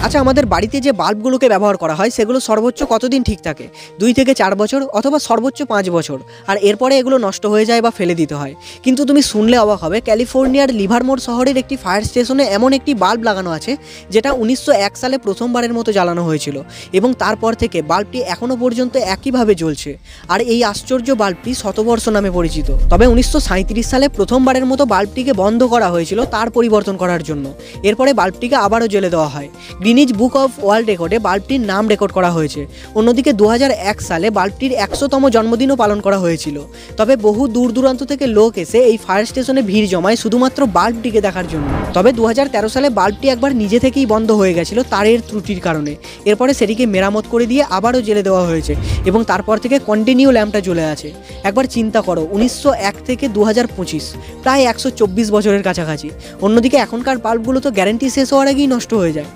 আচ্ছা, আমাদের বাড়িতে যে বাল্বগুলোকে ব্যবহার করা হয় সেগুলো সর্বোচ্চ কতদিন ঠিক থাকে? 2 থেকে 4 বছর অথবা সর্বোচ্চ 5 বছর। আর এরপরে এগুলো নষ্ট হয়ে যায় বা ফেলে দিতে হয়। কিন্তু তুমি শুনলে অবাক হবে, ক্যালিফোর্নিয়ার লিভারমোর শহরের একটি ফায়ার স্টেশনে এমন একটি বাল্ব লাগানো আছে যেটা 1901 সালে প্রথমবারের মতো জ্বালানো হয়েছিল এবং তারপর থেকে বাল্বটি এখনও পর্যন্ত একইভাবে জ্বলছে। আর এই আশ্চর্য বাল্বটি শতবর্ষ নামে পরিচিত। তবে 1937 সালে প্রথমবারের মতো বাল্বটিকে বন্ধ করা হয়েছিল তার পরিবর্তন করার জন্য। এরপরে বাল্বটিকে আবারও জ্বেলে দেওয়া হয়। গ্রিনিচ বুক অফ ওয়ার্ল্ড রেকর্ডে বাল্বটির নাম রেকর্ড করা হয়েছে। অন্যদিকে 2001 সালে বাল্বটির 100তম জন্মদিনও পালন করা হয়েছিল। তবে বহু দূর দূরান্ত থেকে লোক এসে এই ফায়ার স্টেশনে ভিড় জমায় শুধুমাত্র বাল্বটিকে দেখার জন্য। তবে 2013 সালে বাল্বটি একবার নিজে থেকেই বন্ধ হয়ে গেছিল তারের ত্রুটির কারণে। এরপরে সেটিকে মেরামত করে দিয়ে আবারও জ্বেলে দেওয়া হয়েছে এবং তারপর থেকে কন্টিনিউ ল্যাম্পটা জ্বলে আছে। একবার চিন্তা করো, 1901 থেকে 2025, প্রায় 124 বছরের কাছাকাছি। অন্যদিকে এখনকার বাল্বগুলো তো গ্যারেন্টি শেষ হওয়ার আগেই নষ্ট হয়ে যায়।